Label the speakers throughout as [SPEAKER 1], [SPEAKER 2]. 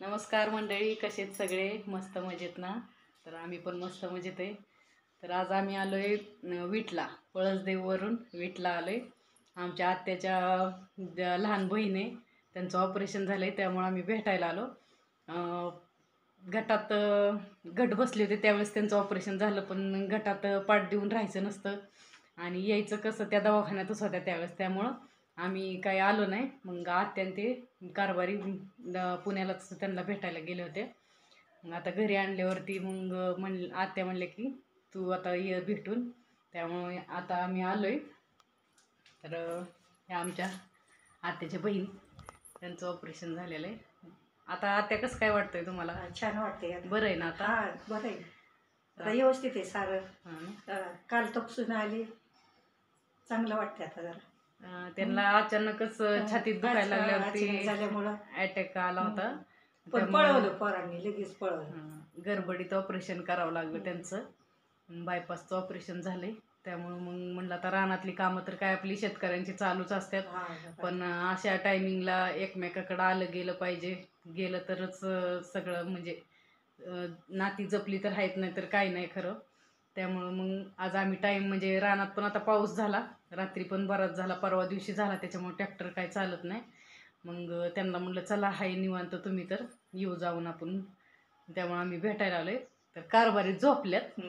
[SPEAKER 1] नमस्कार मंडळी, कसे आहेत सगळे? मस्त मजेत ना? तर आम्ही पण मस्त मजेत आहे. तर आज आम्ही आलोय विटला, पळसदेववरून विटला आलोय. आमच्या आत्याच्या लहान बहिणी त्यांचं ऑपरेशन झालंय, त्यामुळे आम्ही भेटायला आलो. गटात गट बसले होते त्यावेळेस त्यांचं ऑपरेशन झालं, पण गटात पाठ देऊन राहायचं नसतं आणि यायचं कसं, त्या दवाखान्यातच होत्या त्यावेळेस, त्यामुळं आम्ही काही आलो नाही. मग आत्यान ते कारभारी पुण्यालाच त्यांना भेटायला गेले होते. मग आता घरी आणल्यावरती मग आत्या म्हणले की तू आता ये भेटून, त्यामुळे आता आम्ही आलोय. तर ह्या आमच्या आत्याच्या बहीण, त्यांचं ऑपरेशन झालेलं आहे. आता आत्या कसं काय वाटतंय तुम्हाला?
[SPEAKER 2] छान वाटते.
[SPEAKER 1] बरं आहे ना आता?
[SPEAKER 2] हा, बरं आहे. आता व्यवस्थित आहे सारं.
[SPEAKER 1] हां ना?
[SPEAKER 2] काल तपसून आली, चांगलं वाटते आता जरा.
[SPEAKER 1] त्यांना अचानकच छातीत दुखायला लागल्यावरती
[SPEAKER 2] झाल्यामुळं
[SPEAKER 1] अटॅक आला होता.
[SPEAKER 2] पण पळवलं पोरांनी, लगेच पळवलं.
[SPEAKER 1] गडबडीत ऑपरेशन करावं लागलं त्यांचं. बायपासचं ऑपरेशन झालंय, त्यामुळं मग म्हणलं आता रानातली कामं तर काय आपली शेतकऱ्यांची चालूच असतात, पण अशा टायमिंगला एकमेकाकडं आलं गेलं पाहिजे. गेलं तरच सगळं म्हणजे नाती जपली तर आहेत, नाही तर काही नाही खरं. त्यामुळं मग आज आम्ही टाईम म्हणजे रानात पण आता पाऊस झाला, रात्री पण बराच झाला, परवा दिवशी झाला, त्याच्यामुळे ट्रॅक्टर काय चालत नाही. मग त्यांना म्हटलं चला हाय निवांत, तुम्ही तर येऊ जाऊन आपण. त्यामुळे आम्ही भेटायला आलोय. तर कारभारी झोपल्यात.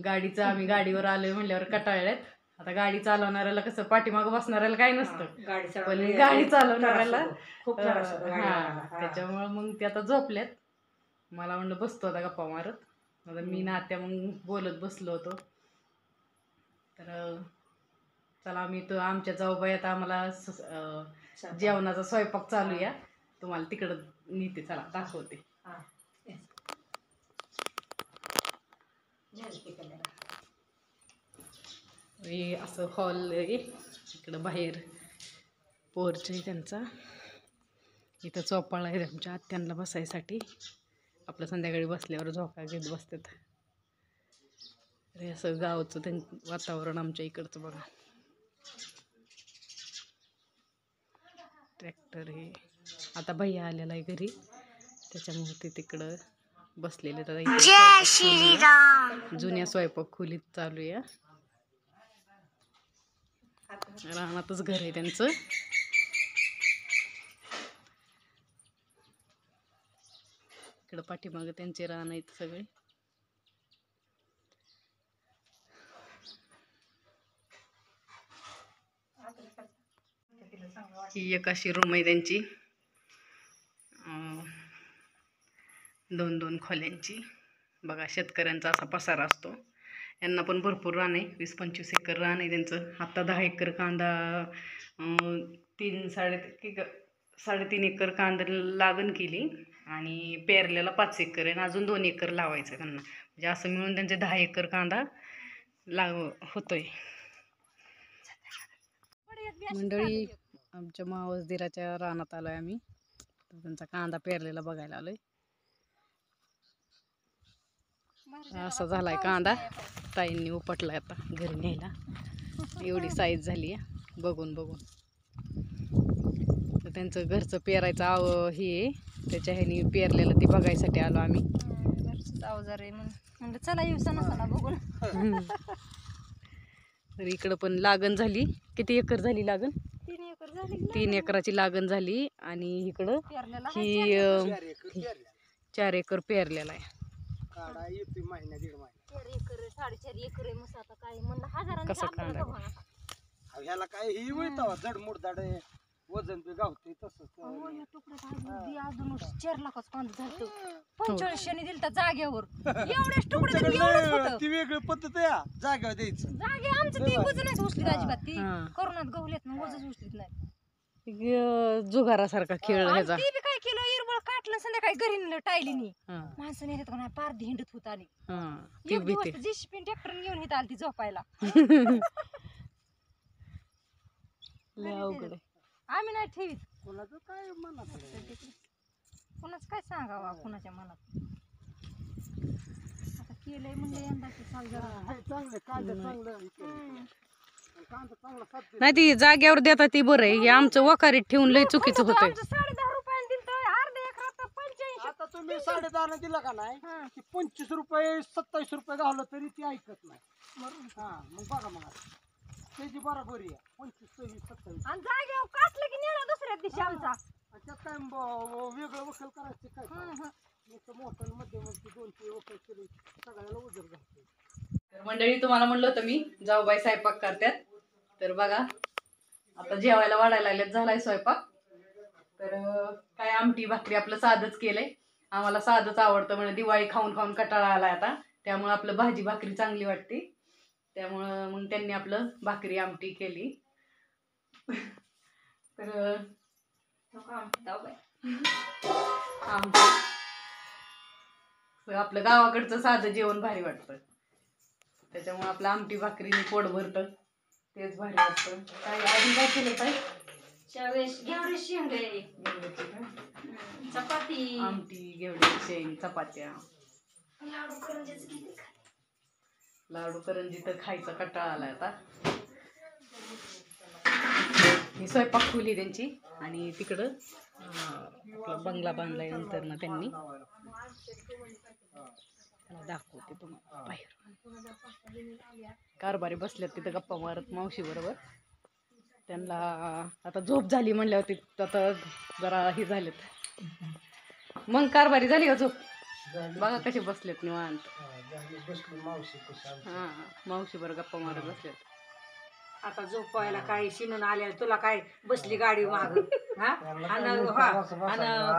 [SPEAKER 1] गाडीचं आम्ही गाडीवर आलोय म्हणल्यावर कटाळल्यात. आता गाडी चालवणाऱ्याला कसं, पाठीमागं बसणाऱ्याला काय नसतं, पण गाडी चालवणाऱ्याला त्याच्यामुळं मग ते आता झोपल्यात. मला म्हणलं बसतो आता गप्पा मारत. आता मी ना आत्या मग बोलत बसलो होतो. तर चला आम्ही तो आमच्या जाऊबाई आता आम्हाला जेवणाचा स्वयंपाक चालू या, तुम्हाला तिकडं नेते, चला दाखवते. हे असं हॉल आहे, इकडं बाहेर पोर्च आहे त्यांचा. इथं चोपाळा आहे आमच्या आत्यांना बसायसाठी, आपलं संध्याकाळी बसल्यावर झोका घेत बसतात. हे असं गावचं वातावरण आमच्या इकडचं बघा. ट्रॅक्टर हे आता भैया आलेला आहे घरी, त्याच्यामुळे ते तिकडं बसलेले. तर जुन्या स्वयंपाक खोलीत चालू आहे. रानातच घर आहे त्यांचं. इकडं पाठीमागं त्यांचे रान आहेत सगळे. ही एक अशी रूम आहे त्यांची, 2-2 खोल्यांची. बघा, शेतकऱ्यांचा असा पसारा असतो. यांना पण भरपूर रान आहे, 20-25 एकर रान आहे त्यांचं. आत्ता 10 एकर कांदा, 3-3.5 एकर कांदा लागण केली आणि पेरलेला 5 एकर आहे, आणि अजून 2 एकर लावायचं त्यांना. म्हणजे असं मिळून त्यांचे 10 एकर कांदा होतोय. मंडळी, आमच्या मावस दिराच्या रानात आलोय आम्ही. त्यांचा कांदा पेरलेला बघायला आलोय. असा झालाय कांदा, ताईंनी उपटलाय आता घरी न्यायला. एवढी साईज झाली आहे बघून बघून. तर त्यांचं घरचं पेरायचं हे त्याच्या ह्यानी पेरलेलं ते बघायसाठी आलो आम्ही.
[SPEAKER 3] अवजार आहे म्हणजे चला येऊसा बघून.
[SPEAKER 1] तर इकडं पण लागण झाली. किती एकर झाली लागण?
[SPEAKER 3] 3 एकर झाली.
[SPEAKER 1] 3 एकराची लागण झाली. आणि इकडं ही 4 एकर पेरलेला आहे.
[SPEAKER 3] 4 एकर 4.5 एकर आहे. मस्त आता काय म्हणलं हजारांनी
[SPEAKER 1] कसं कांदा
[SPEAKER 4] ह्याला काय ही वळतावा जडमुडदाड वजन बी गावते तसंच.
[SPEAKER 3] अजून 4 लाखाचं कांदा झालं. 45 दिलता जागेवर. एवढेच तुकडे एवढंच होतं.
[SPEAKER 4] ती वेगळी पद्धत आहे जागेवर द्यायचं.
[SPEAKER 3] जागे आमचं ती वजनच उचलीत अजिबात. ती कोरोनात गवलेत ना वजन उचलीत नाही.
[SPEAKER 1] जुगारासारखा खेळ ह्याचा.
[SPEAKER 3] ती बी काय केलं, इरबळ काटलं संध्याकाळी घरी नेलं टायलीनी. माणसं नेतात का नाही, पारधी हिंडत होत आली. जेसीपी ट्रॅक्टर घेऊन इथं आली ती झोपायला. आम्ही नाही ठेवीत.
[SPEAKER 4] कोणाचं काय मनात
[SPEAKER 3] कोणाच काय सांगावा, कोणाच्या मनात. आता केलंय म्हणजे यंदाची साल जरा
[SPEAKER 4] चांगलं कांदा चांगलं कांदा चांगला.
[SPEAKER 1] नाही, ती जाग्यावर देतात ती बरं आहे. हे आमचं वकारीत ठेवून लय चुकीचं होतंय.
[SPEAKER 3] 10.5 रुपयाने दिलं तर अर्ध्या एकरात 85.
[SPEAKER 4] आता तुम्ही 10.5 दिला का नाही
[SPEAKER 3] हा.
[SPEAKER 4] की 25 रुपये 27 रुपये घावलं तरी ती ऐकत नाही. हा मग बघा मग आता. त्याची बरोबरी आहे 25 26 27.
[SPEAKER 3] आणि जागेवर काटलं की नेला दुसऱ्या दिवशी आमचा.
[SPEAKER 4] आणि त्यात काय वेगळं वखल करायचं काय नुसतं मोठं आणि मध्यम 2-3 वखल केली सगळ्याला उजर घालते.
[SPEAKER 1] तर मंडळी तुम्हाला म्हणलं होतं मी जाऊबाई स्वयंपाक करतात. तर बघा आता जेवायला वाढायला लागल्यात, झालाय स्वयंपाक. तर काय आमटी भाकरी आपलं साधच केलंय. आम्हाला साधच आवडतं, म्हणजे दिवाळी खाऊन खाऊन कंटाळा आलाय आता. त्यामुळं आपलं भाजी भाकरी चांगली वाटते. त्यामुळं मग त्यांनी आपलं भाकरी आमटी केली. तर आपलं गावाकडचं साधं जेवण भारी वाटतं. त्याच्यामुळे आपलं आमटी भाकरीने पोट भरतं, तेच भारी वाटतं. काय आधी काय केलं काय
[SPEAKER 3] घेवडे शेंगळे चपाती
[SPEAKER 1] आमटी, घेवडे शेंग, चपात्या, लाडू करंजी तर खायचा कंटाळा आलाय आता. ही स्वयंपाक खोली त्यांची आणि तिकडं आपला बंगला बांधलाय नंतर ना त्यांनी. दाखवते तुम्हाला बाहेर. कारभारी बसल्यात तिथं गप्पा मारत मावशी बरोबर. त्यांना आता झोप झाली म्हणल्यावर ते आता जरा हे झालेत. मग कारभारी झाली का झोप? बघा कसे बसलेत निवांत. हा मावशी बरोबर गप्पा मारत बसलेत.
[SPEAKER 2] आता झोपायला काय शिनून आल्या तुला काय बसली गाडी माग आणि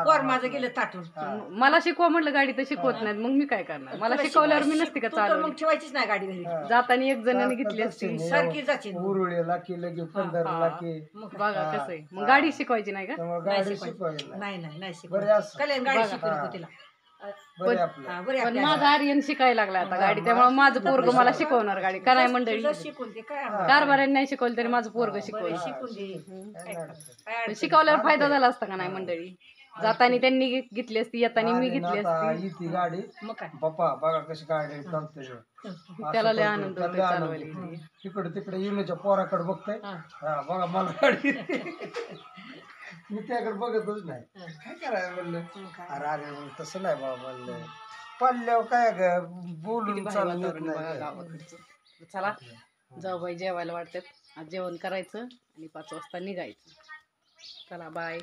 [SPEAKER 2] पोर माझं गेलं ताटून.
[SPEAKER 1] मला शिकवा म्हटलं, गाडी तर शिकवत नाहीत, मग मी काय करणार? मला शिकवल्यावर मी नसते का
[SPEAKER 2] तू तर
[SPEAKER 1] चालवली?
[SPEAKER 2] मग ठेवायचीच नाही गाडी घरी,
[SPEAKER 1] जाताना एक जणांनी घेतली असती.
[SPEAKER 2] सारखी जाची
[SPEAKER 4] उरुळीला की लगे 15ला की
[SPEAKER 1] बघा कसं आहे. मग गाडी शिकवायची नाही का?
[SPEAKER 4] त्यामुळे गाडी शिकवायला
[SPEAKER 2] नाही नाही नाही
[SPEAKER 4] बरे
[SPEAKER 2] शिकवत.
[SPEAKER 4] असं
[SPEAKER 2] कल्याण गाडी
[SPEAKER 1] बघा.
[SPEAKER 2] शिकवली का तिला?
[SPEAKER 4] बरे आपलं
[SPEAKER 2] हा, बरी
[SPEAKER 1] पण
[SPEAKER 2] आपली
[SPEAKER 1] माझा आर्यन शिकायला लागला आता गाडी, त्यामुळे माझं पोरग मला शिकवणार गाडी. का नाही मंडळी?
[SPEAKER 2] तुझं शिकून ते काय
[SPEAKER 1] कारभाऱ्यांनी नाही शिकवलं तरी माझं पोरग
[SPEAKER 2] बरं,
[SPEAKER 1] शिकवलं.
[SPEAKER 2] शिकून दे. काय
[SPEAKER 1] पण
[SPEAKER 2] अडचण
[SPEAKER 1] शिकवल्यावर फायदा झाला असता का नाही मंडळी? जाताना त्यांनी घेतली असती, येताना मी घेतली
[SPEAKER 4] आता
[SPEAKER 1] असती.
[SPEAKER 4] येते गाडी
[SPEAKER 2] मग काय
[SPEAKER 4] पप्पा बघा कशी गाडी चालते
[SPEAKER 1] त्याला लय आनंद होतोय चालवायला.
[SPEAKER 4] तिकडे तिकडे येण्याच्या पोराकडे बघताय.
[SPEAKER 2] हा.
[SPEAKER 4] हा बघा मला गाडी मी त्याकडे बघतच नाही. काय करायचं म्हणलं अरे अरे म्हणलं तसं नाही बाबा म्हणलं पल्ल्यावर काय बोलून
[SPEAKER 1] किती भारी
[SPEAKER 4] चालत
[SPEAKER 1] वातावरण आहे बघा
[SPEAKER 4] नाही.
[SPEAKER 1] गावाकडचं. चला जाऊ बाई जेवायला वाटतात. आज जेवण करायचं आणि 5 वाजता निघायचं. चला बाय.